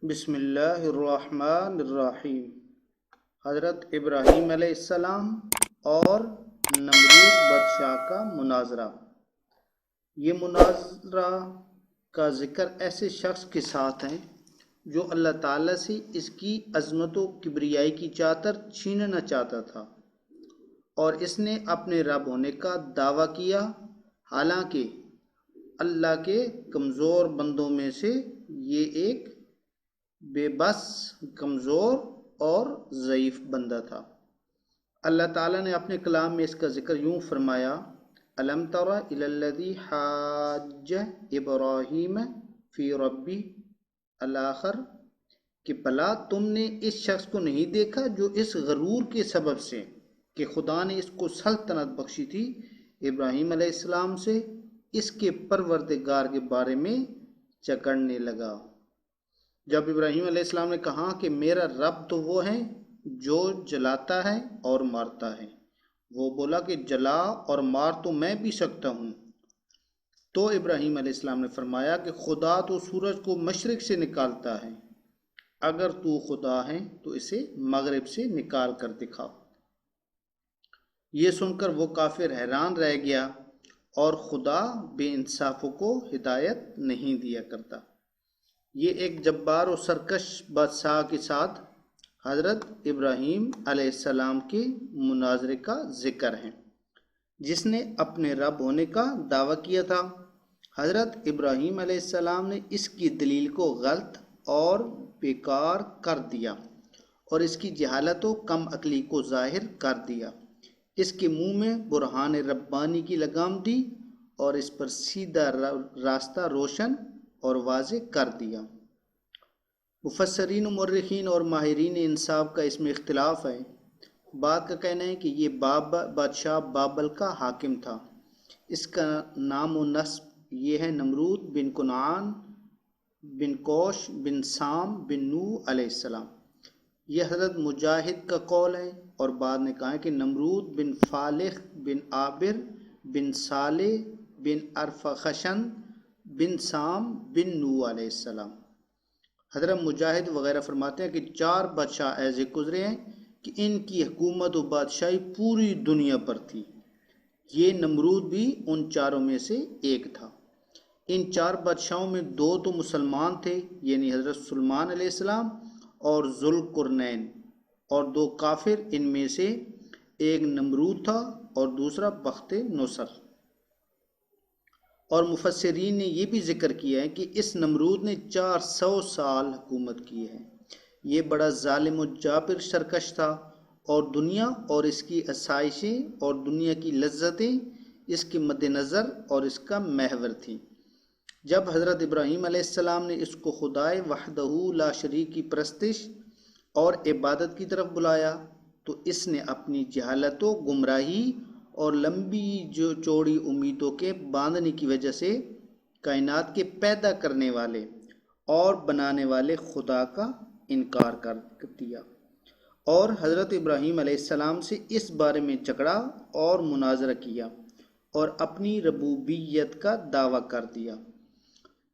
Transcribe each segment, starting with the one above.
بسم اللہ الرحمن الرحیم۔ حضرت ابراہیم علیہ السلام اور نمرود بادشاہ کا مناظرہ۔ یہ مناظرہ کا ذکر ایسے شخص کے ساتھ ہے جو اللہ تعالیٰ سے اس کی عظمت و کبریائی کی چادر چھیننا چاہتا تھا، اور اس نے اپنے رب ہونے کا دعویٰ کیا، حالانکہ اللہ کے کمزور بندوں میں سے یہ ایک بے بس، کمزور اور ضعیف بندہ تھا۔ اللہ تعالیٰ نے اپنے کلام میں اس کا ذکر یوں فرمایا: الم تر الی الذی حاج ابراہیم فی ربہ الآخر، کہ بھلا تم نے اس شخص کو نہیں دیکھا جو اس غرور کے سبب سے کہ خدا نے اس کو سلطنت بخشی تھی ابراہیم علیہ السلام سے، اس کے پروردگار کے بارے میں جھگڑنے لگا۔ جب ابراہیم علیہ السلام نے کہا کہ میرا رب تو وہ ہے جو جلاتا ہے اور مارتا ہے، وہ بولا کہ جلا اور مار تو میں بھی سکتا ہوں۔ تو ابراہیم علیہ السلام نے فرمایا کہ خدا تو سورج کو مشرق سے نکالتا ہے، اگر تو خدا ہے تو اسے مغرب سے نکال کر دکھا۔ یہ سن کر وہ کافر حیران رہ گیا، اور خدا بے انصافوں کو ہدایت نہیں دیا کرتا۔ یہ ایک جبار و سرکش بادشاہ کے ساتھ حضرت ابراہیم علیہ السلام کے مناظرے کا ذکر ہے، جس نے اپنے رب ہونے کا دعویٰ کیا تھا۔ حضرت ابراہیم علیہ السلام نے اس کی دلیل کو غلط اور بیکار کر دیا، اور اس کی جہالت و کم عقلی کو ظاہر کر دیا، اس کے منہ میں برہان ربانی کی لگام دی، اور اس پر سیدھا راستہ روشن اور واضح کر دیا۔ مفسرین و مورخین اور ماہرین انصاف کا اس میں اختلاف ہے۔ بعض کا کہنا ہے کہ یہ بادشاہ بابل کا حاکم تھا۔ اس کا نام و نسب یہ ہے: نمرود بن کنعان بن کوش بن سام بن نوح علیہ السلام۔ یہ حضرت مجاہد کا قول ہے، اور بعد نے کہا ہے کہ نمرود بن فالح بن عابر بن صالح بن ارفخشن بن سام بن نوح علیہ السلام۔ حضرت مجاہد وغیرہ فرماتے ہیں کہ 4 بادشاہ ایسے گزرے ہیں کہ ان کی حکومت و بادشاہی پوری دنیا پر تھی۔ یہ نمرود بھی ان 4 میں سے ایک تھا۔ ان 4 بادشاہوں میں 2 تو مسلمان تھے، یعنی حضرت سلیمان علیہ السلام اور ذوالقرنین، اور 2 کافر، ان میں سے ایک نمرود تھا اور دوسرا بخت نصر۔ اور مفسرین نے یہ بھی ذکر کیا ہے کہ اس نمرود نے 400 سال حکومت کی ہے۔ یہ بڑا ظالم و جابر سرکش تھا، اور دنیا اور اس کی آسائشیں اور دنیا کی لذتیں اس کے مد نظر اور اس کا محور تھیں۔ جب حضرت ابراہیم علیہ السلام نے اس کو خدائے وحدہ لا شریک کی پرستش اور عبادت کی طرف بلایا، تو اس نے اپنی جہالت و گمراہی اور لمبی چوڑی امیدوں کے باندھنے کی وجہ سے کائنات کے پیدا کرنے والے اور بنانے والے خدا کا انکار کر دیا، اور حضرت ابراہیم علیہ السلام سے اس بارے میں جھگڑا اور مناظرہ کیا، اور اپنی ربوبیت کا دعویٰ کر دیا۔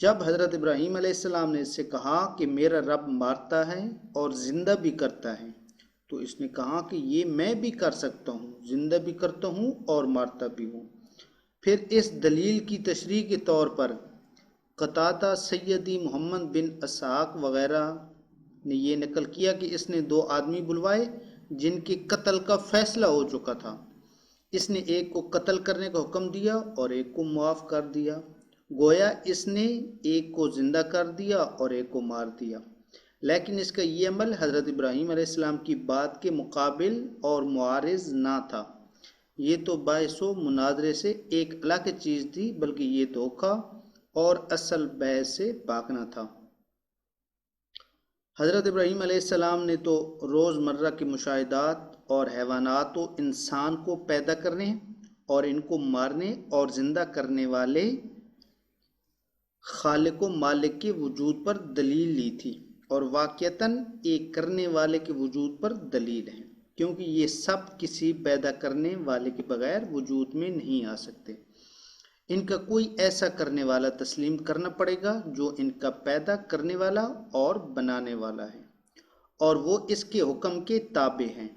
جب حضرت ابراہیم علیہ السلام نے اس سے کہا کہ میرا رب مارتا ہے اور زندہ بھی کرتا ہے، تو اس نے کہا کہ یہ میں بھی کر سکتا ہوں، زندہ بھی کرتا ہوں اور مارتا بھی ہوں۔ پھر اس دلیل کی تشریح کے طور پر قتادہ، سیدی محمد بن اسحاق وغیرہ نے یہ نقل کیا کہ اس نے 2 آدمی بلوائے جن کے قتل کا فیصلہ ہو چکا تھا۔ اس نے ایک کو قتل کرنے کا حکم دیا اور ایک کو معاف کر دیا، گویا اس نے ایک کو زندہ کر دیا اور ایک کو مار دیا۔ لیکن اس کا یہ عمل حضرت ابراہیم علیہ السلام کی بات کے مقابل اور معارض نہ تھا۔ یہ تو باعث و مناظرے سے ایک الگ چیز تھی، بلکہ یہ دھوکہ اور اصل بحث سے بھاگنا تھا۔ حضرت ابراہیم علیہ السلام نے تو روز مرہ کے مشاہدات اور حیوانات و انسان کو پیدا کرنے اور ان کو مارنے اور زندہ کرنے والے خالق و مالک کے وجود پر دلیل لی تھی، اور واقعتاً ایک کرنے والے کے وجود پر دلیل ہے، کیونکہ یہ سب کسی پیدا کرنے والے کے بغیر وجود میں نہیں آ سکتے۔ ان کا کوئی ایسا کرنے والا تسلیم کرنا پڑے گا جو ان کا پیدا کرنے والا اور بنانے والا ہے، اور وہ اس کے حکم کے تابع ہیں،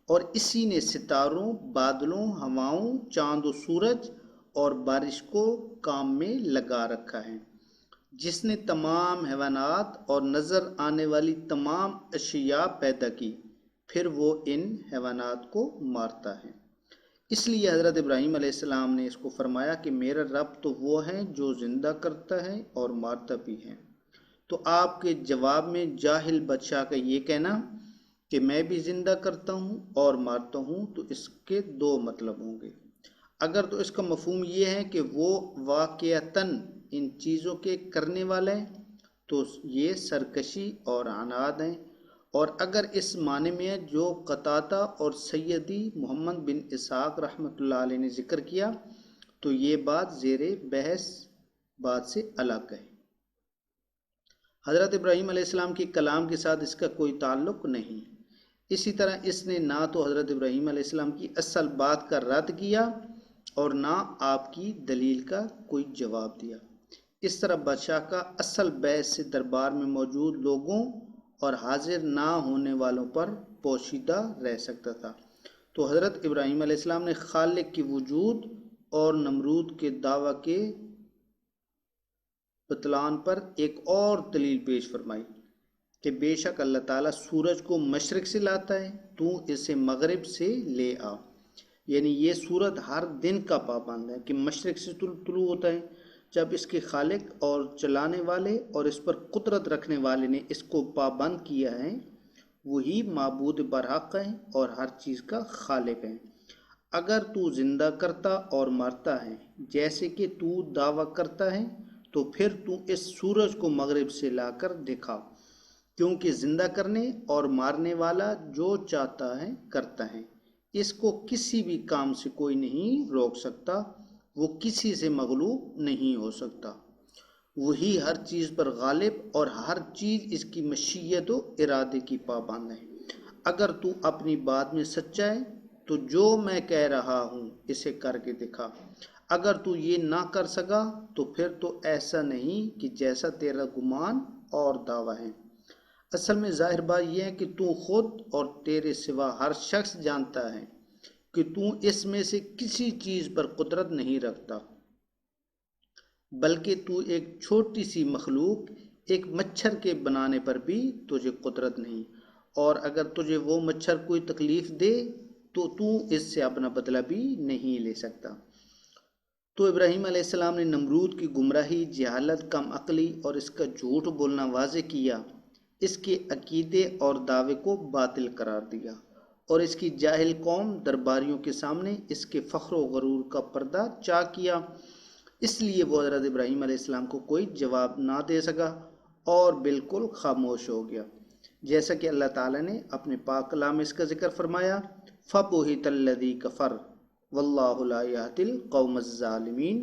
اور اسی نے ستاروں، بادلوں، ہواؤں، چاند و سورج اور بارش کو کام میں لگا رکھا ہے، جس نے تمام حیوانات اور نظر آنے والی تمام اشیاء پیدا کی، پھر وہ ان حیوانات کو مارتا ہے۔ اس لیے حضرت ابراہیم علیہ السلام نے اس کو فرمایا کہ میرا رب تو وہ ہے جو زندہ کرتا ہے اور مارتا بھی ہے۔ تو آپ کے جواب میں جاہل بادشاہ کا یہ کہنا کہ میں بھی زندہ کرتا ہوں اور مارتا ہوں، تو اس کے دو مطلب ہوں گے۔ اگر تو اس کا مفہوم یہ ہے کہ وہ واقعتاً ان چیزوں کے کرنے والے ہیں، تو یہ سرکشی اور عناد ہیں، اور اگر اس معنی میں ہے جو قتادہ اور سیدی محمد بن اسحاق رحمۃ اللہ علیہ نے ذکر کیا، تو یہ بات زیر بحث بات سے الگ ہے۔ حضرت ابراہیم علیہ السلام کے کلام کے ساتھ اس کا کوئی تعلق نہیں۔ اسی طرح اس نے نہ تو حضرت ابراہیم علیہ السلام کی اصل بات کا رد کیا اور نہ آپ کی دلیل کا کوئی جواب دیا۔ اس طرح بادشاہ کا اصل بحث سے دربار میں موجود لوگوں اور حاضر نہ ہونے والوں پر پوشیدہ رہ سکتا تھا۔ تو حضرت ابراہیم علیہ السلام نے خالق کی وجود اور نمرود کے دعویٰ کے بطلان پر ایک اور دلیل پیش فرمائی کہ بے شک اللہ تعالیٰ سورج کو مشرق سے لاتا ہے، تو اسے مغرب سے لے آ۔ یعنی یہ سورج ہر دن کا پابند ہے کہ مشرق سے طلوع ہوتا ہے، جب اس کے خالق اور چلانے والے اور اس پر قدرت رکھنے والے نے اس کو پابند کیا ہے، وہی معبود برحق ہیں اور ہر چیز کا خالق ہیں۔ اگر تو زندہ کرتا اور مارتا ہے جیسے کہ تو دعویٰ کرتا ہے، تو پھر تو اس سورج کو مغرب سے لا کر دکھا، کیونکہ زندہ کرنے اور مارنے والا جو چاہتا ہے کرتا ہے، اس کو کسی بھی کام سے کوئی نہیں روک سکتا، وہ کسی سے مغلوب نہیں ہو سکتا، وہی ہر چیز پر غالب اور ہر چیز اس کی مشیت و ارادے کی پابند ہے۔ اگر تو اپنی بات میں سچا ہے تو جو میں کہہ رہا ہوں اسے کر کے دکھا، اگر تو یہ نہ کر سکا تو پھر تو ایسا نہیں کہ جیسا تیرا گمان اور دعویٰ ہے۔ اصل میں ظاہر بات یہ ہے کہ تو خود اور تیرے سوا ہر شخص جانتا ہے کہ تو اس میں سے کسی چیز پر قدرت نہیں رکھتا، بلکہ تو ایک چھوٹی سی مخلوق، ایک مچھر کے بنانے پر بھی تجھے قدرت نہیں، اور اگر تجھے وہ مچھر کوئی تکلیف دے تو اس سے اپنا بدلہ بھی نہیں لے سکتا۔ تو ابراہیم علیہ السلام نے نمرود کی گمراہی، جہالت، کم عقلی اور اس کا جھوٹ بولنا واضح کیا، اس کے عقیدے اور دعوے کو باطل قرار دیا، اور اس کی جاہل قوم درباریوں کے سامنے اس کے فخر و غرور کا پردہ چاک کیا۔ اس لیے وہ حضرت ابراہیم علیہ السلام کو کوئی جواب نہ دے سکا اور بالکل خاموش ہو گیا، جیسا کہ اللہ تعالیٰ نے اپنے پاک کلام میں اس کا ذکر فرمایا، فَبُہِتَ الَّذِي كَفَرَ وَاللَّهُ لَا يَهْدِي الْقَوْمَ الظَّالِمِينَ،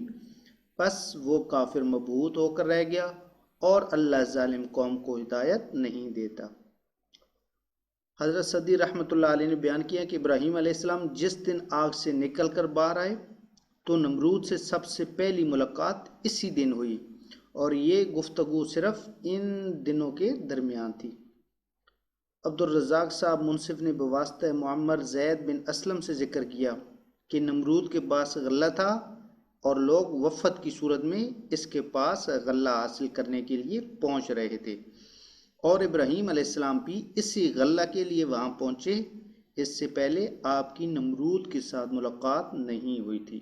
بس وہ کافر مبہوت ہو کر رہ گیا اور اللہ ظالم قوم کو ہدایت نہیں دیتا۔ حضرت صدی رحمۃ اللہ علیہ نے بیان کیا کہ ابراہیم علیہ السلام جس دن آگ سے نکل کر باہر آئے تو نمرود سے سب سے پہلی ملاقات اسی دن ہوئی، اور یہ گفتگو صرف ان دنوں کے درمیان تھی۔ عبد الرزاق صاحب منصف نے بواسطہ معمر زید بن اسلم سے ذکر کیا کہ نمرود کے پاس غلہ تھا اور لوگ وفد کی صورت میں اس کے پاس غلہ حاصل کرنے کے لیے پہنچ رہے تھے، اور ابراہیم علیہ السلام بھی اسی غلہ کے لیے وہاں پہنچے۔ اس سے پہلے آپ کی نمرود کے ساتھ ملاقات نہیں ہوئی تھی۔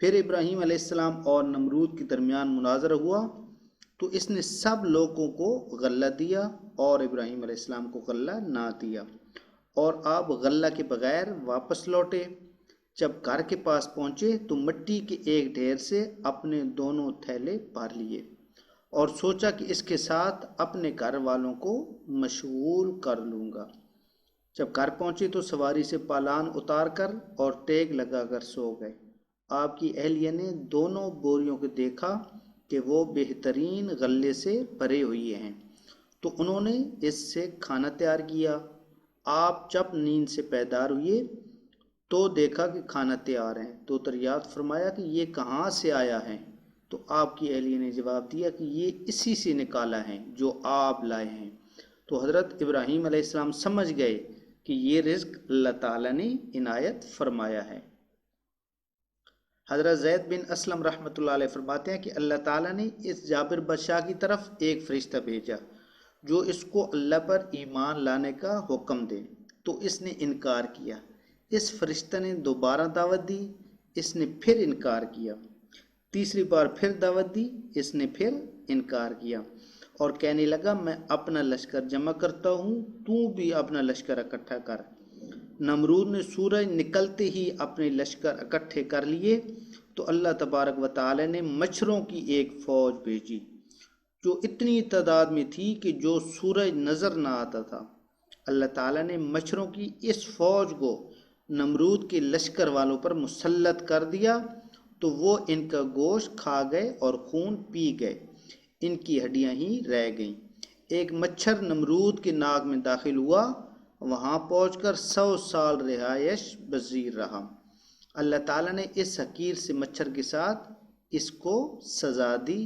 پھر ابراہیم علیہ السلام اور نمرود کے درمیان مناظرہ ہوا تو اس نے سب لوگوں کو غلہ دیا اور ابراہیم علیہ السلام کو غلہ نہ دیا، اور آپ غلہ کے بغیر واپس لوٹے۔ جب گھر کے پاس پہنچے تو مٹی کے ایک ڈھیر سے اپنے دونوں تھیلے بھر لیے اور سوچا کہ اس کے ساتھ اپنے گھر والوں کو مشغول کر لوں گا۔ جب گھر پہنچے تو سواری سے پالان اتار کر اور ٹیک لگا کر سو گئے۔ آپ کی اہلیہ نے دونوں بوریوں کو دیکھا کہ وہ بہترین غلے سے بھرے ہوئے ہیں، تو انہوں نے اس سے کھانا تیار کیا۔ آپ جب نیند سے بیدار ہوئے تو دیکھا کہ کھانا تیار ہے، تو دریافت فرمایا کہ یہ کہاں سے آیا ہے؟ تو آپ کی اہلیہ نے جواب دیا کہ یہ اسی سے نکالا ہے جو آپ لائے ہیں۔ تو حضرت ابراہیم علیہ السلام سمجھ گئے کہ یہ رزق اللہ تعالیٰ نے عنایت فرمایا ہے۔ حضرت زید بن اسلم رحمۃ اللہ علیہ فرماتے ہیں کہ اللہ تعالیٰ نے اس جابر بادشاہ کی طرف ایک فرشتہ بھیجا جو اس کو اللہ پر ایمان لانے کا حکم دے، تو اس نے انکار کیا۔ اس فرشتہ نے دوبارہ دعوت دی، اس نے پھر انکار کیا۔ تیسری بار پھر دعوت دی، اس نے پھر انکار کیا اور کہنے لگا میں اپنا لشکر جمع کرتا ہوں، تو بھی اپنا لشکر اکٹھا کر۔ نمرود نے سورج نکلتے ہی اپنے لشکر اکٹھے کر لیے، تو اللہ تبارک و تعالی نے مچھروں کی ایک فوج بھیجی جو اتنی تعداد میں تھی کہ جو سورج نظر نہ آتا تھا۔ اللہ تعالیٰ نے مچھروں کی اس فوج کو نمرود کے لشکر والوں پر مسلط کر دیا، تو وہ ان کا گوشت کھا گئے اور خون پی گئے، ان کی ہڈیاں ہی رہ گئیں۔ ایک مچھر نمرود کے ناک میں داخل ہوا، وہاں پہنچ کر 100 سال رہائش پذیر رہا۔ اللہ تعالیٰ نے اس حقیر سے مچھر کے ساتھ اس کو سزا دی،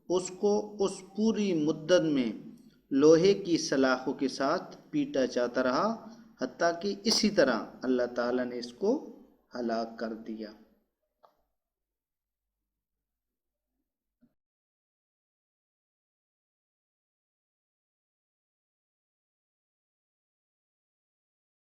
اس کو اس پوری مدت میں لوہے کی سلاخوں کے ساتھ پیٹا جاتا رہا، حتیٰ کہ اسی طرح اللہ تعالیٰ نے اس کو ہلاک کر دیا۔